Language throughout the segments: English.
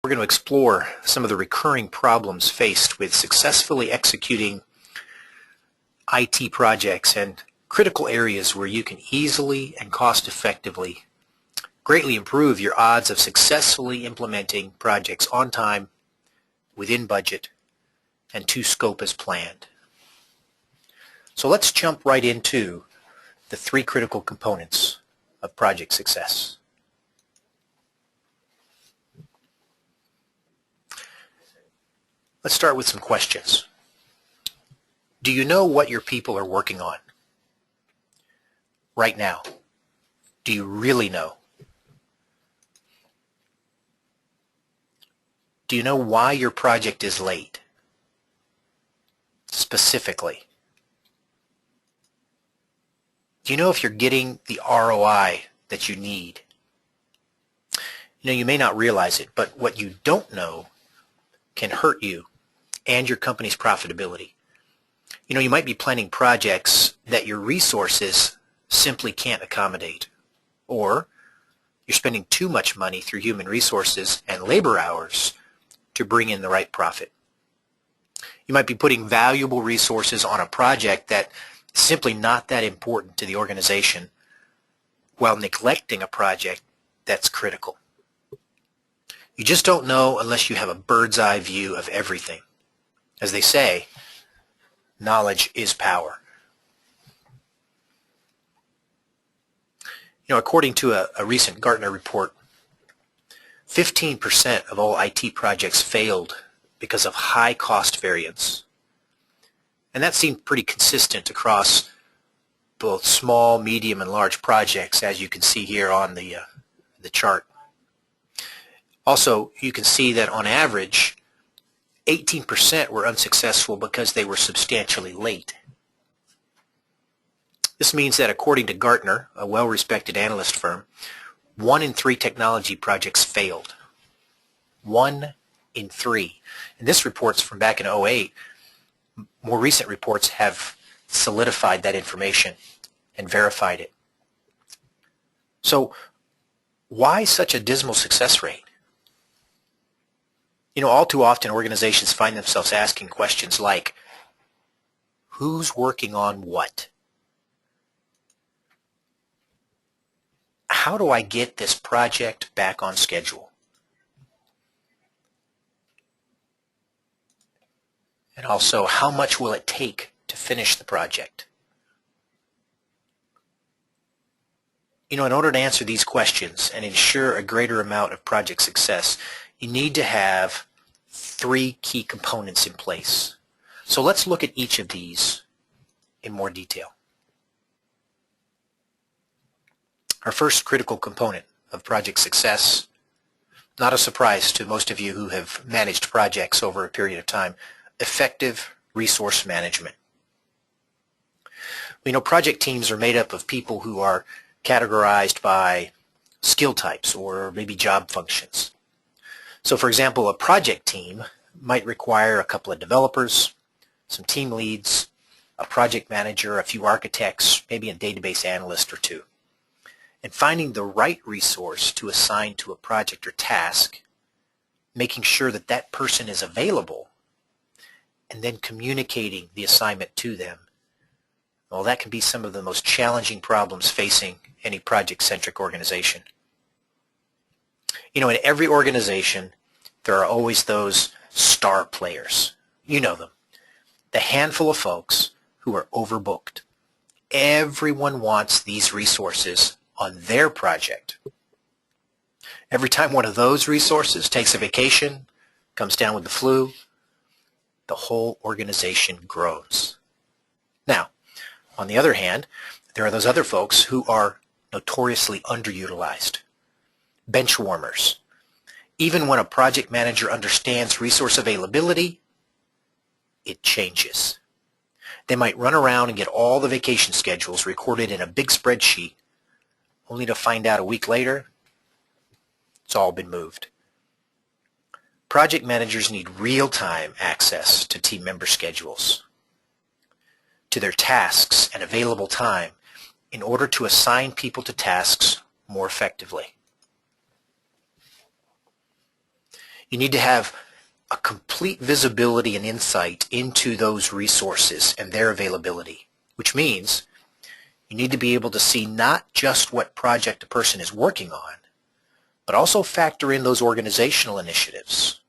We're going to explore some of the recurring problems faced with successfully executing IT projects and critical areas where you can easily and cost-effectively greatly improve your odds of successfully implementing projects on time, within budget, and to scope as planned. So let's jump right into the three critical components of project success. Let's start with some questions. Do you know what your people are working on right now? Do you really know? Do you know why your project is late? Specifically. Do you know if you're getting the ROI that you need? You know, you may not realize it, but what you don't know can hurt you and your company's profitability. You know, you might be planning projects that your resources simply can't accommodate, or you're spending too much money through human resources and labor hours to bring in the right profit. You might be putting valuable resources on a project that is simply not that important to the organization while neglecting a project that's critical. You just don't know unless you have a bird's eye view of everything. As they say, knowledge is power. You know, according to a recent Gartner report, 15% of all IT projects failed because of high cost variance. And that seemed pretty consistent across both small, medium, and large projects, as you can see here on the chart. Also, you can see that on average, 18% were unsuccessful because they were substantially late. This means that according to Gartner, a well-respected analyst firm, 1 in 3 technology projects failed. 1 in 3. And this report's from back in 2008. More recent reports have solidified that information and verified it. So why such a dismal success rate? You know, all too often organizations find themselves asking questions like, who's working on what? How do I get this project back on schedule? And also, how much will it take to finish the project? You know, in order to answer these questions and ensure a greater amount of project success, you need to have 3 key components in place. So let's look at each of these in more detail. Our first critical component of project success, not a surprise to most of you who have managed projects over a period of time, effective resource management. We know project teams are made up of people who are categorized by skill types or maybe job functions. So for example, a project team might require a couple of developers, some team leads, a project manager, a few architects, maybe a database analyst or 2. And finding the right resource to assign to a project or task, making sure that that person is available, and then communicating the assignment to them. Well, that can be some of the most challenging problems facing any project-centric organization. You know, in every organization, there are always those star players. You know them. The handful of folks who are overbooked. Everyone wants these resources on their project. Every time one of those resources takes a vacation, comes down with the flu, the whole organization groans. Now, on the other hand, there are those other folks who are notoriously underutilized. Bench warmers. Even when a project manager understands resource availability, it changes. They might run around and get all the vacation schedules recorded in a big spreadsheet, only to find out a week later, it's all been moved. Project managers need real-time access to team member schedules, to their tasks and available time in order to assign people to tasks more effectively. You need to have a complete visibility and insight into those resources and their availability, which means you need to be able to see not just what project a person is working on, but also factor in those organizational initiatives.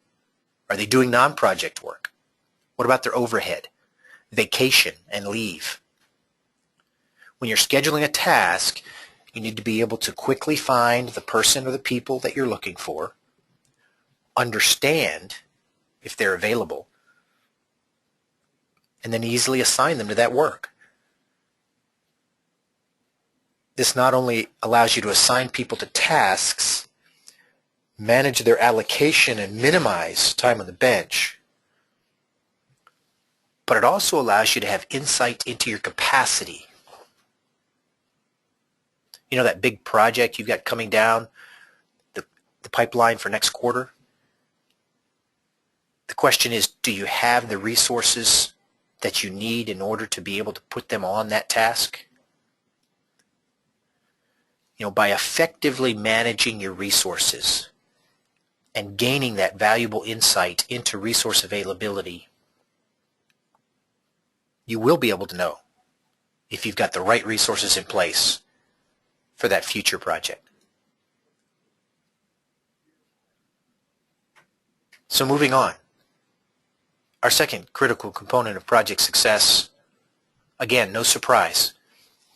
Are they doing non-project work? What about their overhead, vacation, and leave? When you're scheduling a task, you need to be able to quickly find the person or the people that you're looking for, understand if they're available, and then easily assign them to that work. This not only allows you to assign people to tasks, manage their allocation, and minimize time on the bench, but it also allows you to have insight into your capacity. You know that big project you've got coming down the pipeline for next quarter? The question is, do you have the resources that you need in order to be able to put them on that task? By effectively managing your resources and gaining that valuable insight into resource availability, you will be able to know if you've got the right resources in place for that future project. So moving on, our second critical component of project success, again, no surprise,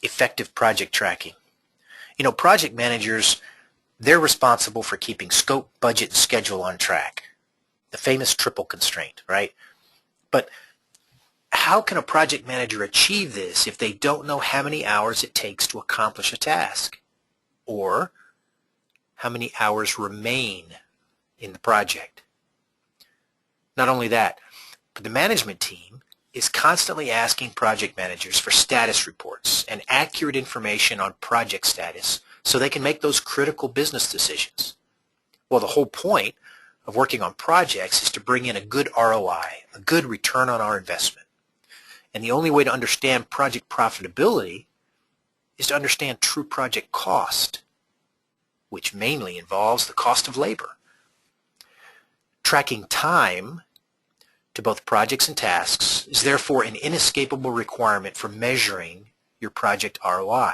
effective project tracking. Project managers, they're responsible for keeping scope, budget, and schedule on track. The famous triple constraint, right? But how can a project manager achieve this if they don't know how many hours it takes to accomplish a task? Or how many hours remain in the project? Not only that, but the management team is constantly asking project managers for status reports and accurate information on project status so they can make those critical business decisions. Well, the whole point of working on projects is to bring in a good ROI, a good return on our investment. And the only way to understand project profitability is to understand true project cost, which mainly involves the cost of labor. Tracking time to both projects and tasks is therefore an inescapable requirement for measuring your project ROI.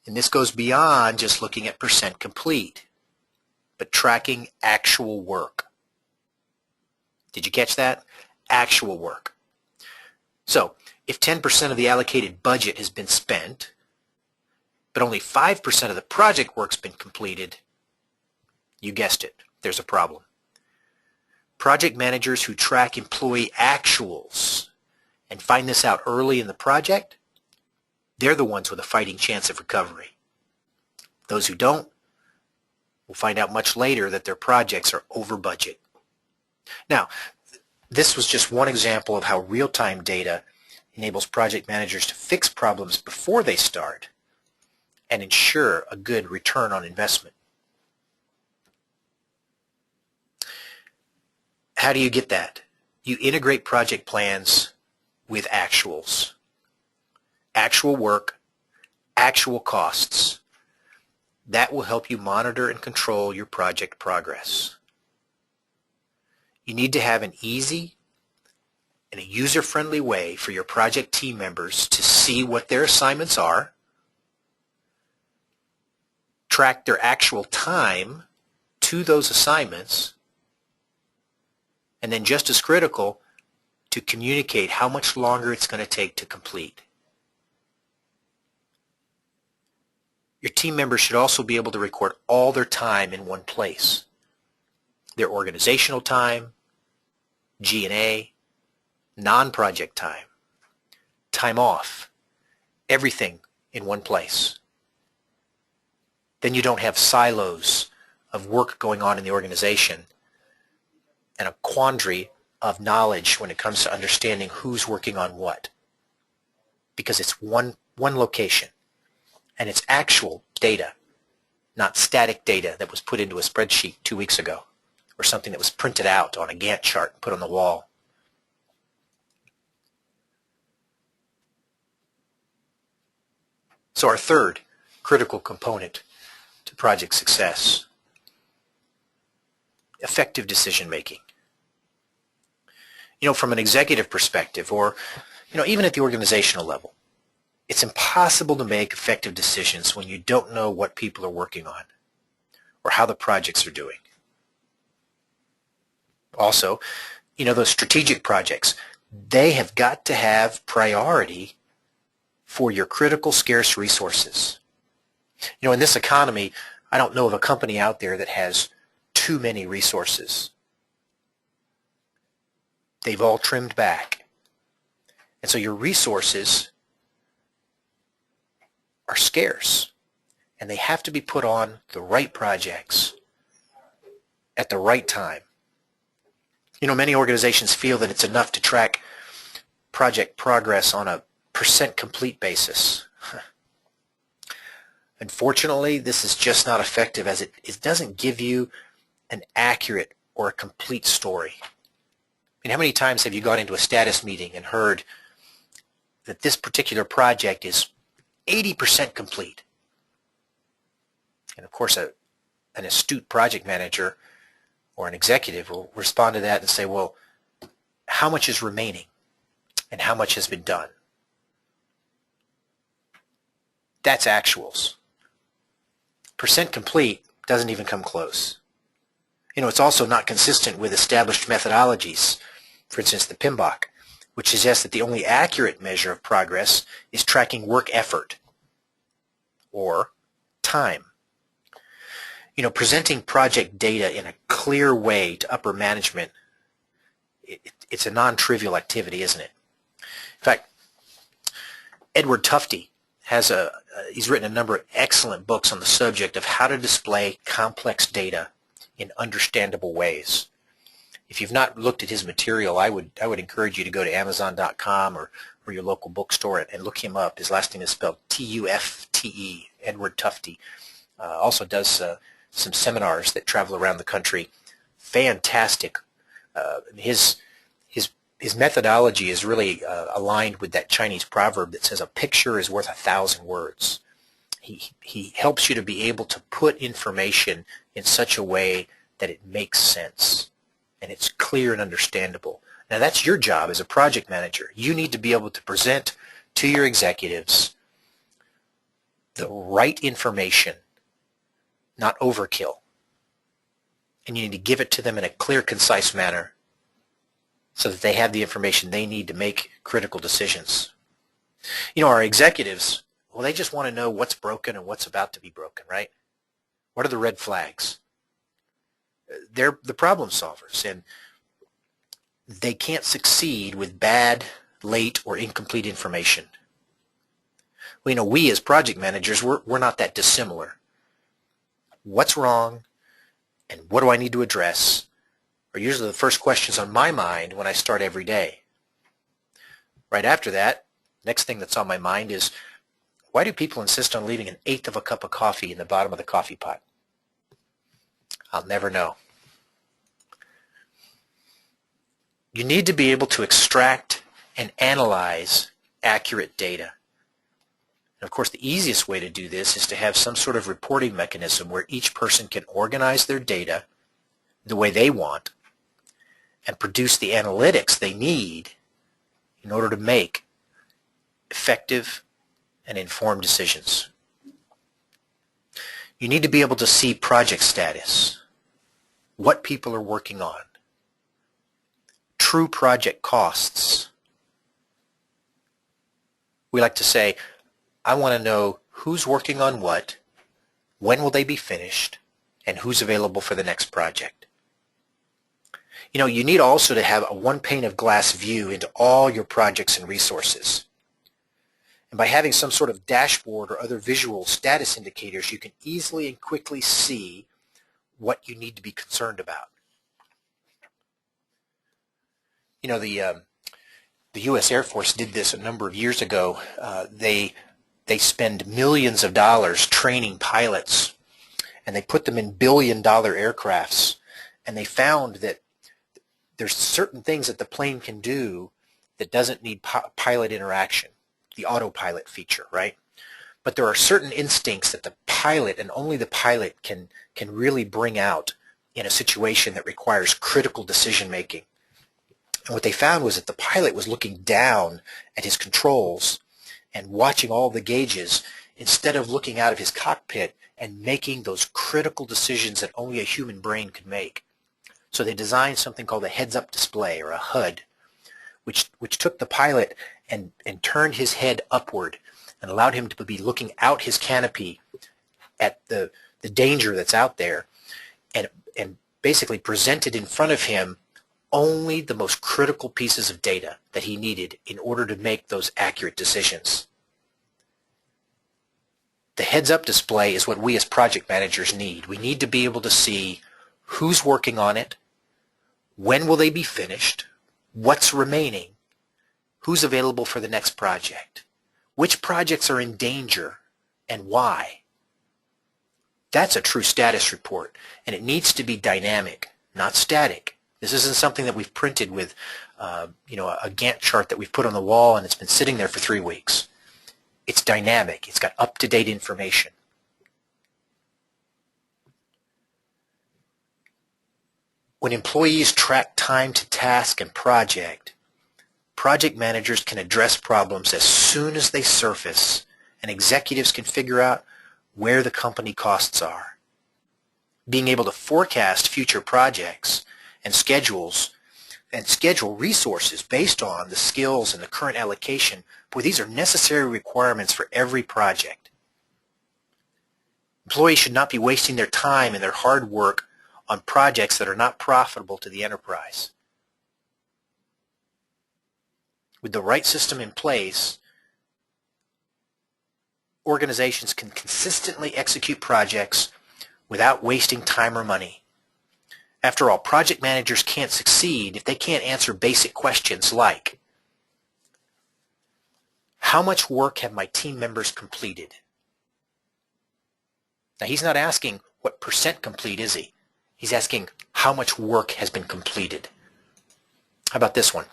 And this goes beyond just looking at percent complete, but tracking actual work. Did you catch that? Actual work. So, if 10% of the allocated budget has been spent, but only 5% of the project work's been completed, you guessed it, there's a problem. Project managers who track employee actuals and find this out early in the project, they're the ones with a fighting chance of recovery. Those who don't will find out much later that their projects are over budget. Now, this was just one example of how real-time data enables project managers to fix problems before they start and ensure a good return on investment. How do you get that? You integrate project plans with actuals. Actual work, actual costs. That will help you monitor and control your project progress. You need to have an easy and a user-friendly way for your project team members to see what their assignments are, track their actual time to those assignments, and then just as critical, to communicate how much longer it's going to take to complete. Your team members should also be able to record all their time in one place. Their organizational time, G&A, non-project time, time off, everything in one place. Then you don't have silos of work going on in the organization and a quandary of knowledge when it comes to understanding who's working on what. Because it's one location, and it's actual data, not static data that was put into a spreadsheet 2 weeks ago, or something that was printed out on a Gantt chart and put on the wall. So our third critical component to project success effective decision making. From an executive perspective, or even at the organizational level, it's impossible to make effective decisions when you don't know what people are working on or how the projects are doing. Also, those strategic projects, they have got to have priority for your critical, scarce resources. In this economy, I don't know of a company out there that has too many resources. They've all trimmed back. And so your resources are scarce, and they have to be put on the right projects at the right time. Many organizations feel that it's enough to track project progress on a percent complete basis. Unfortunately, this is just not effective, as it doesn't give you an accurate or a complete story. How many times have you gone into a status meeting and heard that this particular project is 80% complete? And of course, an astute project manager or an executive will respond to that and say, well, how much is remaining and how much has been done? That's actuals. Percent complete doesn't even come close. It's also not consistent with established methodologies. For instance, the PMBOK, which suggests that the only accurate measure of progress is tracking work effort or time. Presenting project data in a clear way to upper management, it's a non-trivial activity, isn't it? In fact, Edward Tufte he's written a number of excellent books on the subject of how to display complex data in understandable ways. If you've not looked at his material, I would encourage you to go to Amazon.com or your local bookstore and look him up. His last name is spelled T-U-F-T-E, Edward Tufte. Also does some seminars that travel around the country. Fantastic. His methodology is really aligned with that Chinese proverb that says a picture is worth 1,000 words. He helps you to be able to put information in such a way that it makes sense and it's clear and understandable. Now that's your job as a project manager. You need to be able to present to your executives the right information, not overkill. And you need to give it to them in a clear, concise manner so that they have the information they need to make critical decisions. Our executives, well, they just want to know what's broken and what's about to be broken, right? What are the red flags? They're the problem solvers, and they can't succeed with bad, late, or incomplete information. Well, we as project managers, we're not that dissimilar. What's wrong and what do I need to address are usually the first questions on my mind when I start every day. Right after that, next thing that's on my mind is, why do people insist on leaving 1/8 of a cup of coffee in the bottom of the coffee pot? I'll never know. You need to be able to extract and analyze accurate data. And of course, the easiest way to do this is to have some sort of reporting mechanism where each person can organize their data the way they want and produce the analytics they need in order to make effective and informed decisions. You need to be able to see project status, what people are working on, true project costs. We like to say, I want to know who's working on what, when will they be finished, and who's available for the next project. You need also to have a one pane of glass view into all your projects and resources. And by having some sort of dashboard or other visual status indicators, you can easily and quickly see what you need to be concerned about. The U.S. Air Force did this a number of years ago. They spend millions of dollars training pilots, and they put them in billion-dollar aircrafts, and they found that there's certain things that the plane can do that doesn't need pilot interaction, the autopilot feature, right? But there are certain instincts that the pilot and only the pilot can really bring out in a situation that requires critical decision making. And what they found was that the pilot was looking down at his controls and watching all the gauges instead of looking out of his cockpit and making those critical decisions that only a human brain could make. So they designed something called a heads-up display, or a HUD, which took the pilot and turned his head upward and allowed him to be looking out his canopy at the danger that's out there, and basically presented in front of him only the most critical pieces of data that he needed in order to make those accurate decisions. The heads-up display is what we as project managers need. We need to be able to see who's working on it, when will they be finished, what's remaining, who's available for the next project, which projects are in danger, and why. That's a true status report, and it needs to be dynamic, not static. This isn't something that we've printed with a Gantt chart that we've put on the wall and it's been sitting there for 3 weeks. It's dynamic. It's got up-to-date information. When employees track time to task and project managers can address problems as soon as they surface, and executives can figure out where the company costs are. Being able to forecast future projects and schedule resources based on the skills and the current allocation, boy, these are necessary requirements for every project. Employees should not be wasting their time and their hard work on projects that are not profitable to the enterprise. With the right system in place, organizations can consistently execute projects without wasting time or money. After all, project managers can't succeed if they can't answer basic questions like, how much work have my team members completed? Now, he's not asking what percent complete is he? He's asking how much work has been completed. How about this one?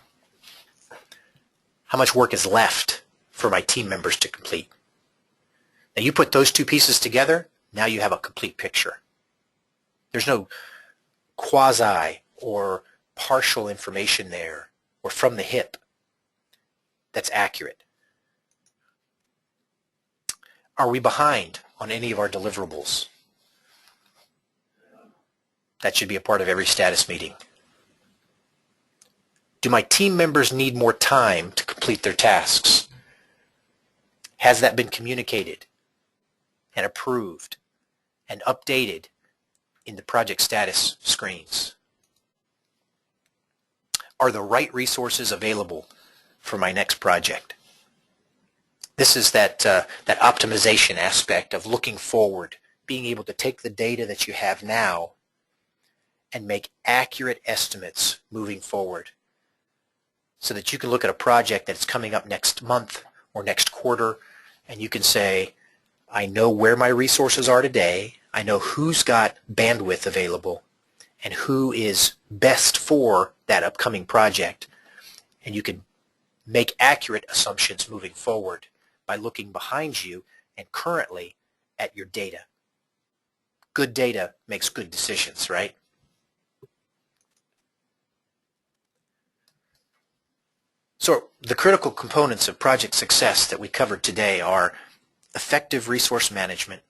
How much work is left for my team members to complete? Now, you put those two pieces together, now you have a complete picture. There's no quasi or partial information there, or from the hip, that's accurate. Are we behind on any of our deliverables? That should be a part of every status meeting. Do my team members need more time to complete their tasks? Has that been communicated and approved and updated in the project status screens? Are the right resources available for my next project? This is that optimization aspect of looking forward, being able to take the data that you have now and make accurate estimates moving forward, so that you can look at a project that's coming up next month or next quarter, and you can say, I know where my resources are today, I know who's got bandwidth available, and who is best for that upcoming project, and you can make accurate assumptions moving forward by looking behind you and currently at your data. Good data makes good decisions, right? So the critical components of project success that we covered today are effective resource management,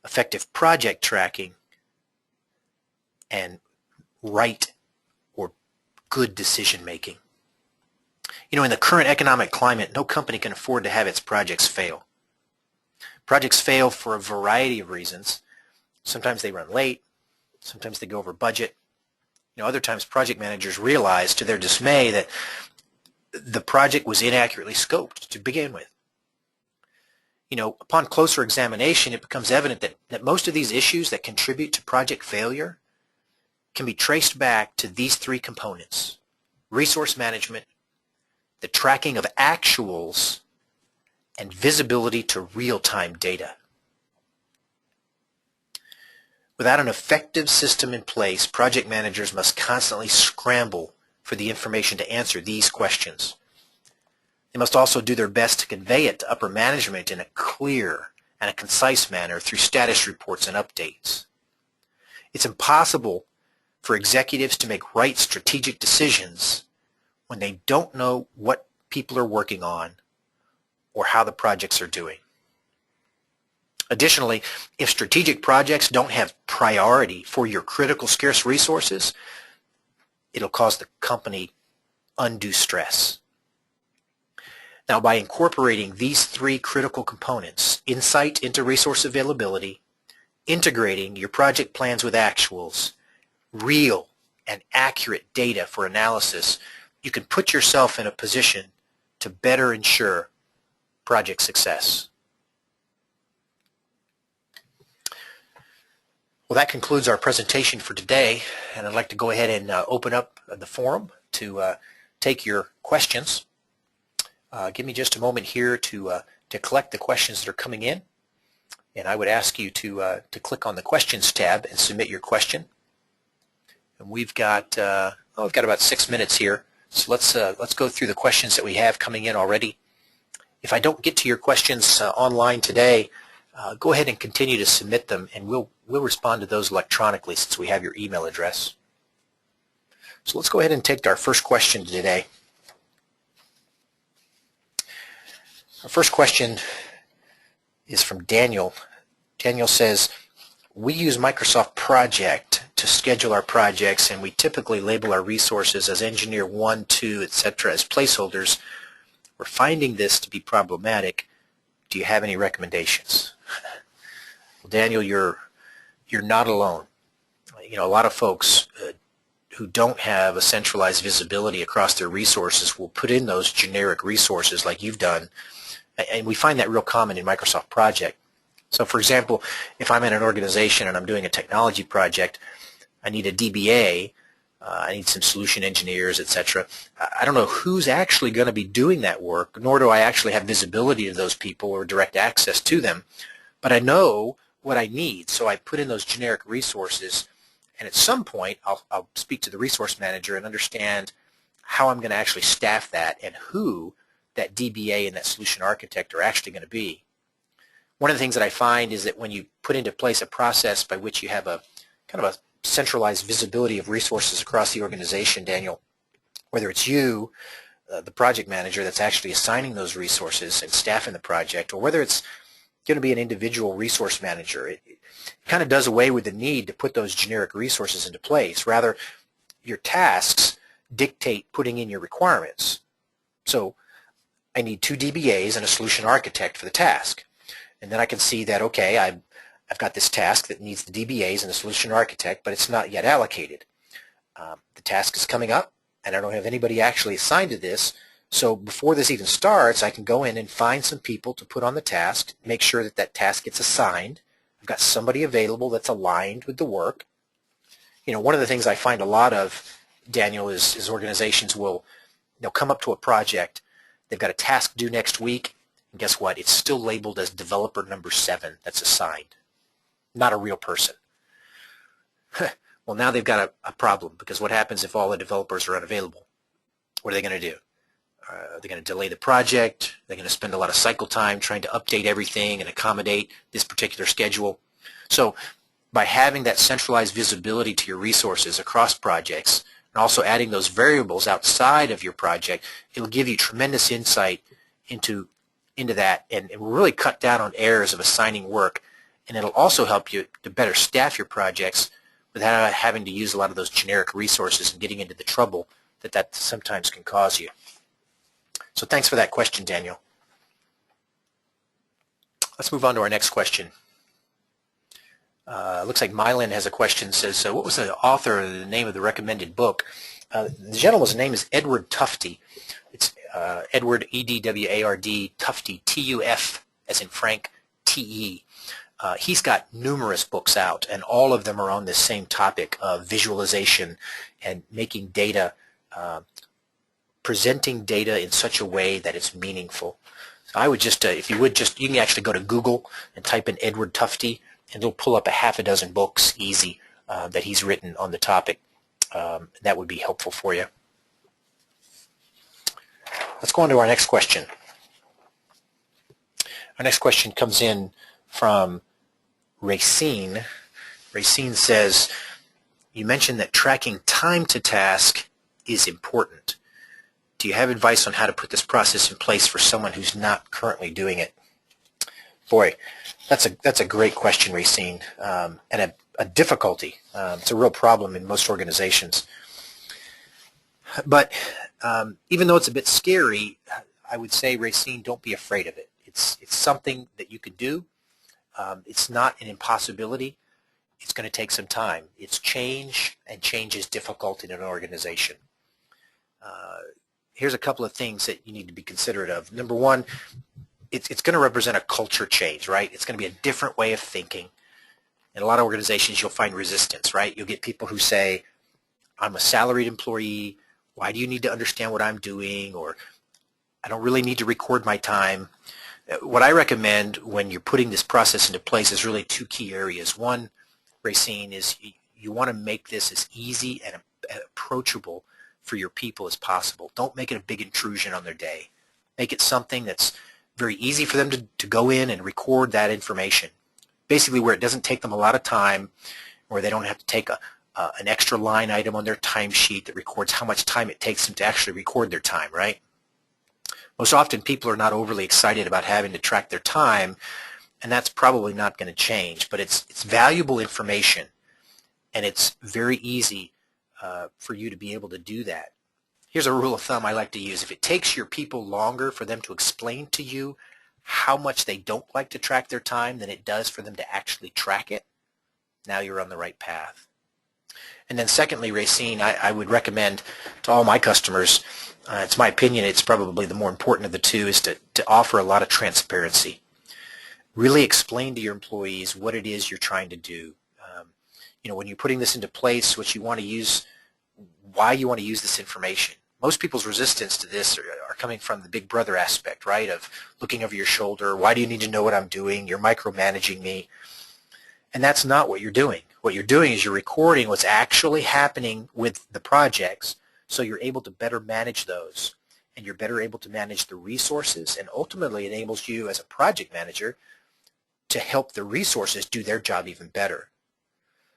effective project tracking, and right or good decision making. You know, in the current economic climate, no company can afford to have its projects fail. Projects fail for a variety of reasons. Sometimes they run late, sometimes they go over budget. You know, other times project managers realize to their dismay that the project was inaccurately scoped to begin with. You know, upon closer examination, it becomes evident that most of these issues that contribute to project failure can be traced back to these three components: resource management, the tracking of actuals, and visibility to real-time data. Without an effective system in place, project managers must constantly scramble for the information to answer these questions. They must also do their best to convey it to upper management in a clear and a concise manner through status reports and updates. It's impossible for executives to make right strategic decisions when they don't know what people are working on or how the projects are doing. Additionally, if strategic projects don't have priority for your critical scarce resources, it'll cause the company undue stress. Now, by incorporating these three critical components, insight into resource availability, integrating your project plans with actuals, real and accurate data for analysis, you can put yourself in a position to better ensure project success. Well, that concludes our presentation for today, and I'd like to go ahead and open up the forum to take your questions. Give me just a moment here to collect the questions that are coming in, and I would ask you to click on the Questions tab and submit your question. And we've got about 6 minutes here, so let's go through the questions that we have coming in already. If I don't get to your questions online today, go ahead and continue to submit them, and we'll respond to those electronically since we have your email address. So let's go ahead and take our first question today. Our first question is from Daniel. Daniel says, we use Microsoft Project to schedule our projects, and we typically label our resources as engineer 1, 2, etc. as placeholders. We're finding this to be problematic. Do you have any recommendations? Well, Daniel, you're not alone. You know, a lot of folks who don't have a centralized visibility across their resources will put in those generic resources like you've done, and we find that real common in Microsoft Project. So, for example, if I'm in an organization and I'm doing a technology project, I need a DBA, I need some solution engineers, etc. I don't know who's actually going to be doing that work, nor do I actually have visibility of those people or direct access to them, but I know what I need, so I put in those generic resources, and at some point I'll speak to the resource manager and understand how I'm going to actually staff that and who that DBA and that solution architect are actually going to be. One of the things that I find is that when you put into place a process by which you have a kind of a centralized visibility of resources across the organization, Daniel, whether it's you, the project manager that's actually assigning those resources and staffing the project, or whether it's going to be an individual resource manager, it kind of does away with the need to put those generic resources into place. Rather, your tasks dictate putting in your requirements. So I need 2 DBAs and a solution architect for the task. And then I can see that, okay, I've got this task that needs the DBAs and the solution architect, but it's not yet allocated. The task is coming up, and I don't have anybody actually assigned to this. So before this even starts, I can go in and find some people to put on the task, make sure that that task gets assigned. I've got somebody available that's aligned with the work. You know, one of the things I find a lot of, Daniel, is organizations they'll come up to a project. They've got a task due next week, and guess what? It's still labeled as developer number 7 that's assigned. Not a real person. Well, now they've got a problem, because what happens if all the developers are unavailable? What are they going to do? Are they going to delay the project? They're going to spend a lot of cycle time trying to update everything and accommodate this particular schedule. So by having that centralized visibility to your resources across projects, and also adding those variables outside of your project, it'll give you tremendous insight into that, and it will really cut down on errors of assigning work, and it'll also help you to better staff your projects without having to use a lot of those generic resources and getting into the trouble that sometimes can cause you. So thanks for that question, Daniel. Let's move on to our next question. Looks like Mylan has a question. Says, what was the author or the name of the recommended book? The gentleman's name is Edward Tufte. It's Edward, E-D-W-A-R-D, Tufte, T-U-F, as in Frank, T-E. He's got numerous books out, and all of them are on this same topic of visualization and making data, presenting data in such a way that it's meaningful. So I would just, if you would just, you can actually go to Google and type in Edward Tufte, and it'll pull up a half a dozen books, easy, that he's written on the topic. That would be helpful for you. Let's go on to our next question. Our next question comes in from Racine. Racine says, you mentioned that tracking time to task is important. Do you have advice on how to put this process in place for someone who's not currently doing it? Boy, that's a great question, Racine, and a difficulty. It's a real problem in most organizations. But even though it's a bit scary, I would say, Racine, don't be afraid of it. It's something that you could do. It's not an impossibility. It's going to take some time. It's change, and change is difficult in an organization. Here's a couple of things that you need to be considerate of. Number one, it's going to represent a culture change, right? It's going to be a different way of thinking. In a lot of organizations, you'll find resistance, right? You'll get people who say, I'm a salaried employee. Why do you need to understand what I'm doing? Or I don't really need to record my time. What I recommend when you're putting this process into place is really two key areas. One, Racine, is you want to make this as easy and approachable for your people as possible. Don't make it a big intrusion on their day. Make it something that's very easy for them to go in and record that information. Basically where it doesn't take them a lot of time, where they don't have to take an extra line item on their timesheet that records how much time it takes them to actually record their time, right? Most often people are not overly excited about having to track their time, and that's probably not going to change, but it's valuable information, and it's very easy for you to be able to do that. Here's a rule of thumb I like to use. If it takes your people longer for them to explain to you how much they don't like to track their time than it does for them to actually track it, now you're on the right path. And then secondly, Racine, I would recommend to all my customers, it's my opinion, it's probably the more important of the two, is to offer a lot of transparency. Really explain to your employees what it is you're trying to do. When you're putting this into place, what you want to use, why you want to use this information. Most people's resistance to this are coming from the big brother aspect, right, of looking over your shoulder. Why do you need to know what I'm doing? You're micromanaging me. And that's not what you're doing. What you're doing is you're recording what's actually happening with the projects, so you're able to better manage those, and you're better able to manage the resources, and ultimately enables you as a project manager to help the resources do their job even better.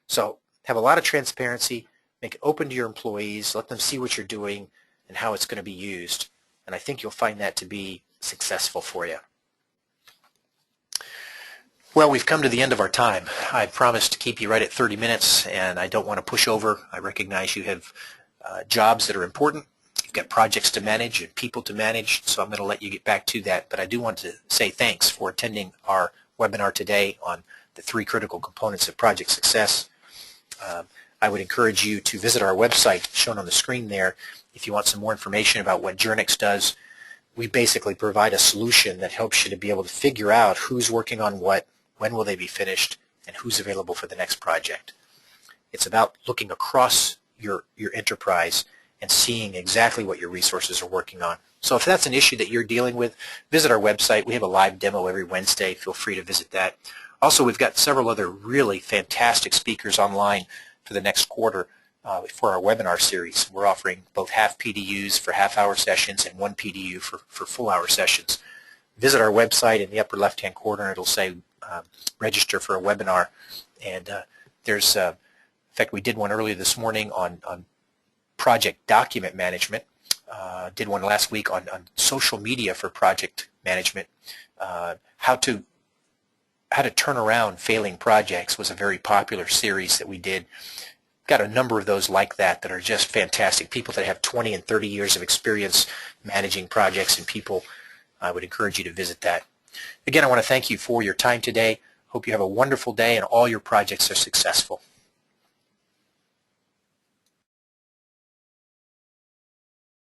So have a lot of transparency, make it open to your employees, let them see what you're doing and how it's going to be used, and I think you'll find that to be successful for you. Well, we've come to the end of our time. I promised to keep you right at 30 minutes, and I don't want to push over. I recognize you have jobs that are important. You've got projects to manage and people to manage, so I'm going to let you get back to that. But I do want to say thanks for attending our webinar today on the 3 critical components of project success. I would encourage you to visit our website shown on the screen there if you want some more information about what Journyx does. We basically provide a solution that helps you to be able to figure out who's working on what, when will they be finished, and who's available for the next project. It's about looking across your enterprise and seeing exactly what your resources are working on. So if that's an issue that you're dealing with, visit our website. We have a live demo every Wednesday. Feel free to visit that. Also, we've got several other really fantastic speakers online for the next quarter for our webinar series. We're offering both half PDUs for half-hour sessions and 1 PDU for full-hour sessions. Visit our website in the upper left-hand corner. It'll say register for a webinar. And there's, in fact, we did one earlier this morning on project document management. Did one last week on social media for project management. How to turn around failing projects was a very popular series that we did. Got a number of those like that are just fantastic. People that have 20 and 30 years of experience managing projects and people. I would encourage you to visit that. Again, I want to thank you for your time today. Hope you have a wonderful day and all your projects are successful.